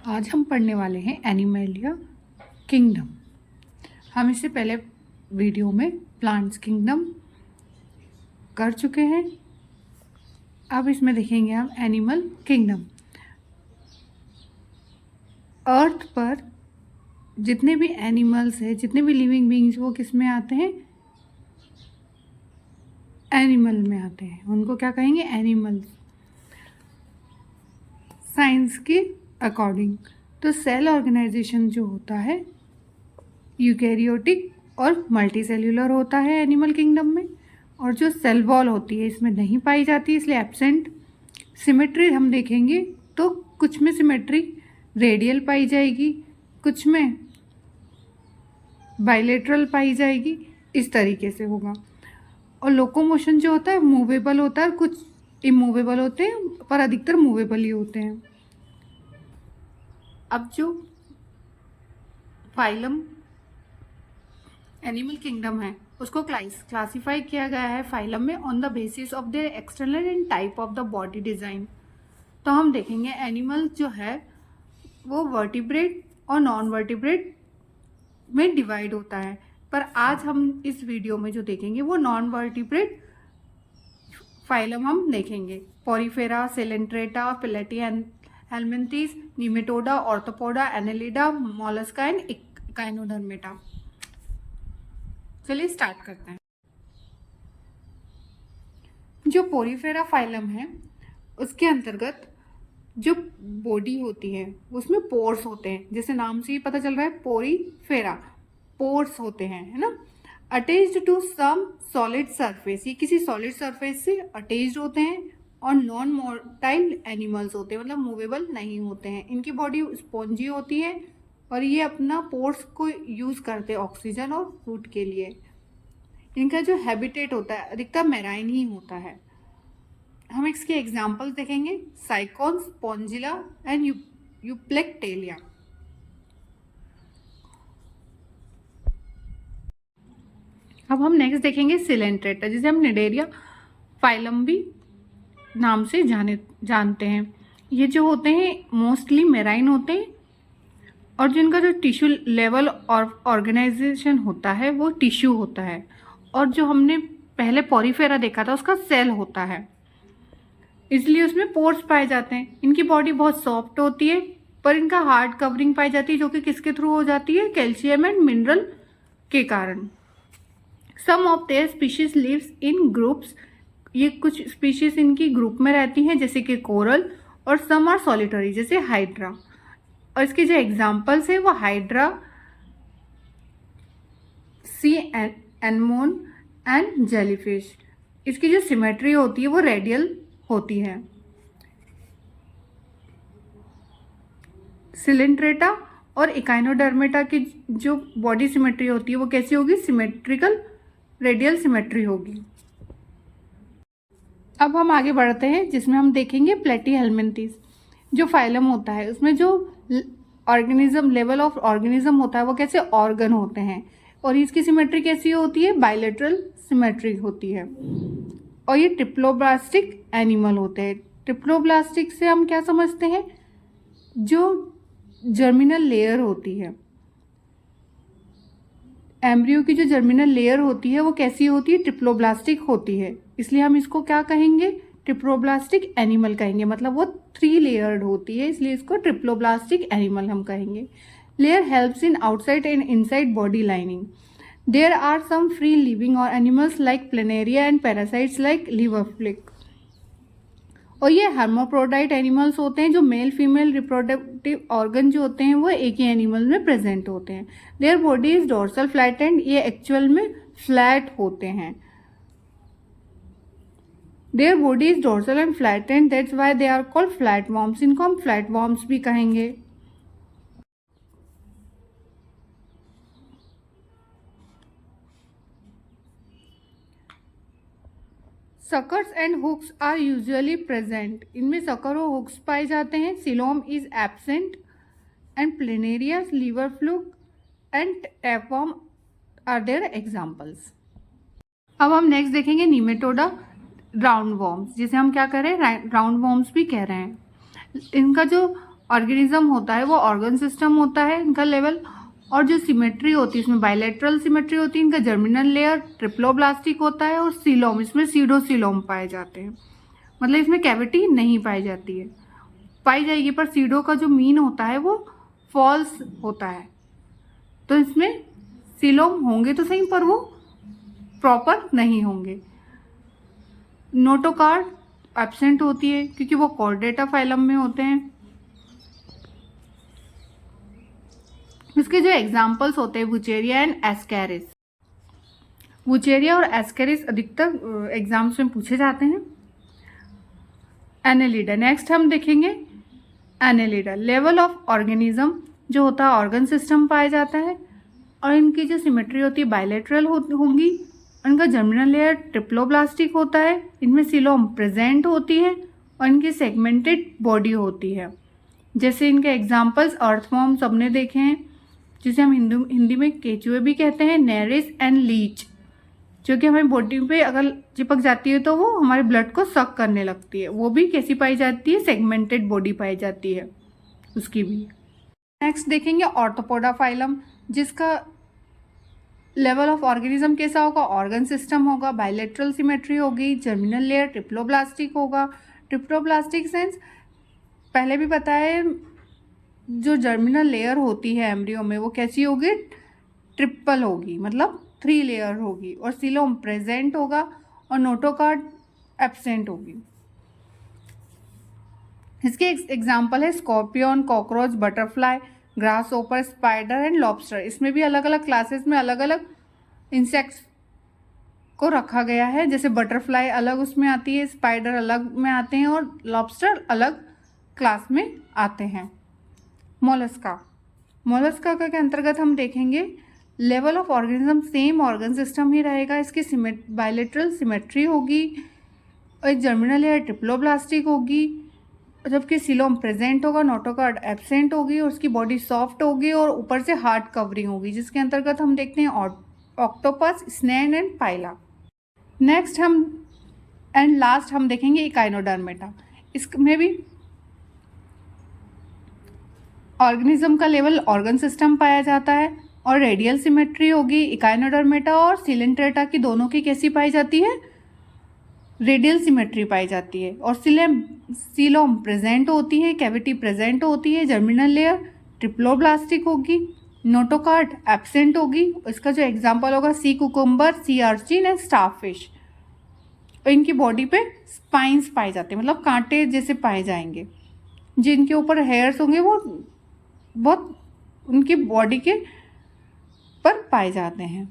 आज हम पढ़ने वाले हैं एनिमलिया किंगडम। हम इससे पहले वीडियो में प्लांट्स किंगडम कर चुके हैं। अब इसमें देखेंगे हम एनिमल किंगडम। अर्थ पर जितने भी एनिमल्स हैं, जितने भी लिविंग बीइंग्स, वो किस में आते हैं? एनिमल में आते हैं। उनको क्या कहेंगे? एनिमल्स। साइंस के अकॉर्डिंग तो सेल ऑर्गेनाइजेशन जो होता है यूकैरियोटिक और मल्टीसेल्यूलर होता है एनिमल किंगडम में, और जो सेल वॉल होती है इसमें नहीं पाई जाती, इसलिए एब्सेंट। सिमेट्री हम देखेंगे तो कुछ में सिमेट्री रेडियल पाई जाएगी, कुछ में बाइलेटरल पाई जाएगी, इस तरीके से होगा। और लोकोमोशन जो होता है मूवेबल होता है, कुछ इमूवेबल होते हैं, पर अधिकतर मूवेबल ही होते हैं। अब जो फाइलम एनिमल किंगडम है उसको क्लासिफाई किया गया है फाइलम में on the basis of their external and type of the body design. तो हम देखेंगे एनिमल जो है वो वर्टिब्रेट और नॉन वर्टिब्रेट में डिवाइड होता है, पर आज हम इस वीडियो में जो देखेंगे वो नॉन वर्टिब्रेट फाइलम हम देखेंगे। पोरीफेरा, सेलेंट्रेटा, प्लेटी helminths, Nematoda, arthropoda, Annelida, Mollusca and Echinodermata. चलिए स्टार्ट करते हैं। जो पोरीफेरा फाइलम है उसके अंतर्गत जो बॉडी होती है उसमें पोर्स होते हैं, जैसे नाम से ही पता चल रहा है पोरीफेरा, पोर्स होते हैं, है ना। Attached to some solid surface, ये किसी सॉलिड सरफेस से अटैच्ड होते हैं, और नॉन मोटाइल एनिमल्स होते हैं, मतलब मूवेबल नहीं होते हैं। इनकी बॉडी स्पॉन्जी होती है और ये अपना पोर्स को यूज़ करते हैं ऑक्सीजन और फूड के लिए। इनका जो हैबिटेट होता है अधिकतर मैराइन ही होता है। हम इसके एग्जाम्पल देखेंगे, साइकॉन, स्पॉन्जिला एंड यूप्लेक्टेलिया। अब हम नेक्स्ट देखेंगे सिलेंट्रेटा, जिसे हम निडेरिया फाइलम भी नाम से जानते हैं। ये जो होते हैं मोस्टली मेराइन होते हैं, और जिनका जो टिश्यू लेवल और ऑर्गेनाइजेशन होता है वो टिश्यू होता है, और जो हमने पहले पोरीफेरा देखा था उसका सेल होता है, इसलिए उसमें पोर्स पाए जाते हैं। इनकी बॉडी बहुत सॉफ्ट होती है, पर इनका हार्ड कवरिंग पाई जाती है, जो कि किसके थ्रू हो जाती है? कैल्शियम एंड मिनरल के कारण। Some of their species lives in groups, ये कुछ स्पीशीज इनकी ग्रुप में रहती हैं, जैसे कि कोरल, और सम आर सॉलिटरी, जैसे हाइड्रा। और इसके जो एग्जाम्पल्स है वो हाइड्रा, सी एनमोन एंड जेलीफिश। इसकी जो सिमेट्री होती है वो रेडियल होती है। सिलेंट्रेटा और इकाइनोडर्मेटा की जो बॉडी सिमेट्री होती है वो कैसी होगी? सिमेट्रिकल रेडियल सिमेट्री होगी। अब हम आगे बढ़ते हैं, जिसमें हम देखेंगे प्लेटी हेलमिंथीज। जो फाइलम होता है उसमें जो ऑर्गेनिज्म, लेवल ऑफ ऑर्गेनिज्म होता है वो कैसे? ऑर्गन होते हैं, और इसकी सिमेट्री कैसी होती है? बाइलेटरल सिमेट्री होती है। और ये ट्रिप्लोब्लास्टिक एनिमल होते हैं। ट्रिप्लोब्लास्टिक से हम क्या समझते हैं? जो जर्मिनल लेयर होती है, एम्ब्रियो की जो जर्मिनल लेयर होती है वो कैसी होती है? ट्रिप्लोब्लास्टिक होती है, इसलिए हम इसको क्या कहेंगे? ट्रिप्लोब्लास्टिक एनिमल कहेंगे। मतलब वो 3 लेयर्ड होती है, इसलिए इसको ट्रिप्लोब्लास्टिक एनिमल हम कहेंगे। Layer helps in outside and inside body lining. There are some free living और animals like planaria and parasites like liver fluke. और ये हर्माफ्रोडाइट एनिमल्स होते हैं, जो मेल फीमेल रिप्रोडक्टिव ऑर्गन जो होते हैं वो एक ही एनिमल में प्रेजेंट होते हैं। Their body is dorsal flat and, ये एक्चुअल में फ्लैट होते हैं। Their body is dorsal and flat and that's why they are called flat worms. इनको हम फ्लैट वॉर्म्स भी कहेंगे। Suckers and hooks are usually present. इनमें सकर और हुक्स पाए जाते हैं। Coelom is absent and planaria, liver fluke and tapeworm are their examples. अब हम नेक्स्ट देखेंगे निमेटोडा राउंड वॉर्म्स, जिसे हम क्या कह रहे हैं? राउंड वॉर्म्स भी कह रहे हैं। इनका जो ऑर्गेनिज्म होता है वो ऑर्गन सिस्टम होता है इनका लेवल, और जो सिमेट्री होती है इसमें बायलैटरल सिमेट्री होती है, इनका जर्मिनल लेयर ट्रिप्लोब्लास्टिक होता है, और सीलोम इसमें सीडोसीलोम पाए जाते हैं, मतलब इसमें कैविटी नहीं पाई जाती है, पाई जाएगी पर सीडो का जो मीन होता है वो फॉल्स होता है, तो इसमें सीलोम होंगे तो सही पर वो प्रॉपर नहीं होंगे। नोटोकार्ड एब्सेंट होती है क्योंकि वो कॉर्डेटा फाइलम में होते हैं। इसके जो एग्जाम्पल्स होते हैं वुचेरिया एंड एस्कैरिस, वुचेरिया और एस्कैरिस अधिकतर एग्जाम्स में पूछे जाते हैं। एनेलिडा, नेक्स्ट हम देखेंगे एनेलिडा, लेवल ऑफ ऑर्गेनिज्म जो होता है ऑर्गन सिस्टम पाया जाता है, और इनकी जो सिमेट्री होती है बायलैटरल होंगी, इनका जर्मिनल लेयर ट्रिप्लोब्लास्टिक होता है, इनमें सीलोम प्रेजेंट होती है, और इनकी सेगमेंटेड बॉडी होती है। जैसे इनके एग्जाम्पल्स अर्थवॉर्म सबने देखे हैं, जिसे हम हिंदी में केचुए भी कहते हैं, नेरिस एंड लीच, जो कि हमारी बॉडी पे अगर चिपक जाती है तो वो हमारे ब्लड को सक करने लगती है, वो भी कैसी पाई जाती है, सेगमेंटेड बॉडी पाई जाती है उसकी भी। नेक्स्ट देखेंगे ऑर्थोपोडा फाइलम, जिसका लेवल ऑफ ऑर्गेनिज्म कैसा होगा, ऑर्गन सिस्टम होगा, बायलैटरल सिमेट्री होगी, जर्मिनल लेयर ट्रिप्लोब्लास्टिक होगा। ट्रिप्लोब्लास्टिक सेंस पहले भी बताया, जो जर्मिनल लेयर होती है एम्ब्रियो में वो कैसी होगी, ट्रिपल होगी, मतलब 3 लेयर होगी, और सीलोम प्रेजेंट होगा, और नोटोकार्ड एब्सेंट होगी। इसके एग्जाम्पल है स्कॉर्पियन, कॉकरोच, बटरफ्लाई, ग्रास ओपर, स्पाइडर एंड लॉबस्टर। इसमें भी अलग अलग क्लासेस में अलग अलग इंसेक्ट्स को रखा गया है, जैसे बटरफ्लाई अलग उसमें आती है, स्पाइडर अलग में आते हैं, और लॉबस्टर अलग क्लास में आते हैं। मोलस्का, मोलस्का के अंतर्गत हम देखेंगे level of organism same organ system ही रहेगा, इसकी बायलैटरल सिमेट्री होगी, और जर्मिनल लेयर ट्रिप्लोब्लास्टिक होगी, जबकि सीलोम प्रेजेंट होगा, नोटोकार्ड एब्सेंट होगी, और उसकी बॉडी सॉफ्ट होगी, और ऊपर से हार्ड कवरिंग होगी, जिसके अंतर्गत हम देखते हैं octopus, snail and pila. Next हम एंड लास्ट हम देखेंगे इकाइनोडर्मेटा। इसमें भी ऑर्गेनिज्म का लेवल ऑर्गन सिस्टम पाया जाता है, और रेडियल सिमेट्री होगी। इकाइनोडर्मेटा और सिलेंट्रेटा की दोनों की कैसी पाई जाती है, रेडियल सिमेट्री पाई जाती है, और सीलोम प्रेजेंट होती है, कैविटी प्रेजेंट होती है, जर्मिनल लेयर ट्रिप्लोब्लास्टिक होगी, नोटोकार्ड एब्सेंट होगी। इसका जो एग्जांपल होगा sea cucumber, sea urchin and starfish. और इनकी बॉडी पे स्पाइंस पाए जाते हैं, मतलब कांटे जैसे पाए जाएंगे, जिनके ऊपर हेयर्स होंगे वो बहुत उनकी बॉडी के पर पाए जाते हैं।